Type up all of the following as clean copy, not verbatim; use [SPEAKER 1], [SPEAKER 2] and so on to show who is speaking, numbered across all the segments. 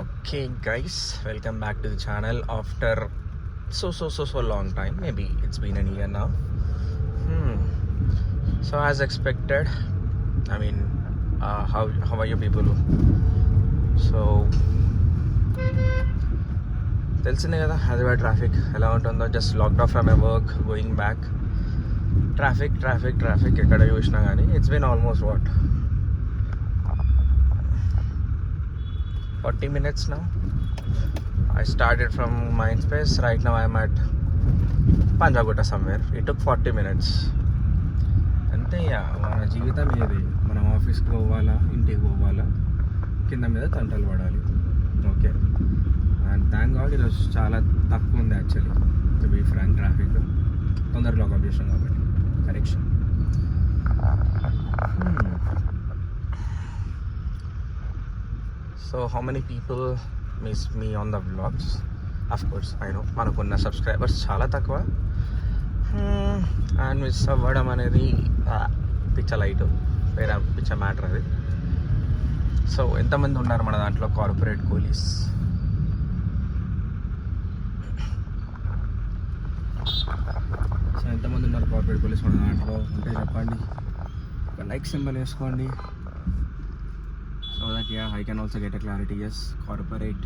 [SPEAKER 1] Okay guys, welcome back to the channel after so long time. Maybe it's been a year now. So as expected, I mean, how are you people? So తెలిసిందే కదా Hyderabad traffic ఎలా ఉంటుందో. Just logged off from my work going back. Traffic ఎక్కడ చూసినా కానీ it's been almost 40 minutes now. I started from Mindspace. Right now I'm at Panjagutta somewhere. It took 40 minutes. అంతే. మన జీవితం ఏది, మనం ఆఫీస్కి పోవాలా, ఇంటికి పోవాలా, కింద మీద తంటలు పడాలి. ఓకే, అండ్ థ్యాంక్ గాడ్ ఈరోజు చాలా తక్కువ ఉంది actually, to be frank. Traffic తొందరగా లాకప్ చేసాం కాబట్టి correction. So how many people miss me on the vlogs? Of course, I know మనకున్న సబ్స్క్రైబర్స్ చాలా తక్కువ. అండ్ మిస్ అవ్వడం అనేది పిచ్చ లైట్, వేరే పిచ్చ మ్యాటర్ అది. సో ఎంతమంది ఉన్నారు మన దాంట్లో కార్పొరేట్ కూలీస్? సో ఎంతమంది ఉన్నారు కార్పొరేట్ కూలీస్ మన దాంట్లో ఉంటే చెప్పండి, ఒక లైక్ సింబల్ వేసుకోండి. So that I can also get a clarity. Yes, corporate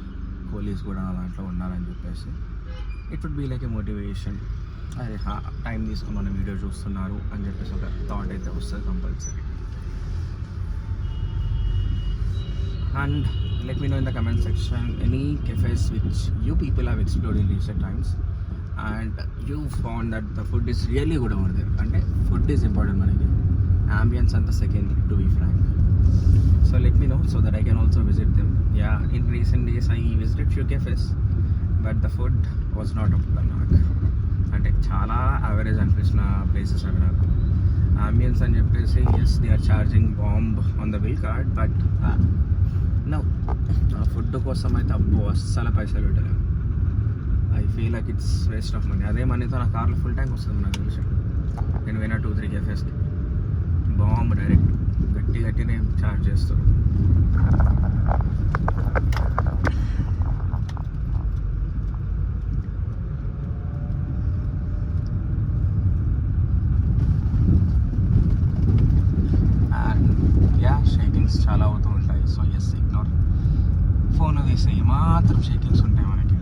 [SPEAKER 1] police కూడా నా దాంట్లో ఉన్నారని చెప్పేసి it would be like a motivation. అదే టైం తీసుకుని మన వీడియో చూస్తున్నారు అని చెప్పేసి ఒక థాట్ అయితే వస్తుంది compulsory. And let me know in the comment section any cafes which you people have explored in recent times and you found that the food is really good over there. అంటే food is important మనకి, ambience అంతా secondary, to be frank. So let me know so that I can also visit them. Yeah, in recent days I visited few cafes, but the food was not up to the mark. అంటే చాలా average అనిపించిన places అవి నాకు. Ambience అని చెప్పేసి yes, they are charging bomb on the bill card, but no, food కోసం అయితే అబ్బో అస్సలు పైసలు పెట్టలేము. I feel like it's waste of money. అదే మనీతో నా కార్లో ఫుల్ ట్యాంక్ వస్తుంది నాకు తెలిసి. నేను పోయినా 2-3 cafesకి బాంబ్ డైరెక్ట్ గట్టినే ఛార్జ్ చేస్తారు. షేకింగ్స్ చాలా అవుతూ ఉంటాయి. So yes, ignore. ఫోన్ తీస్తే ఏమాత్రం షేకింగ్స్ ఉంటాయి మనకి.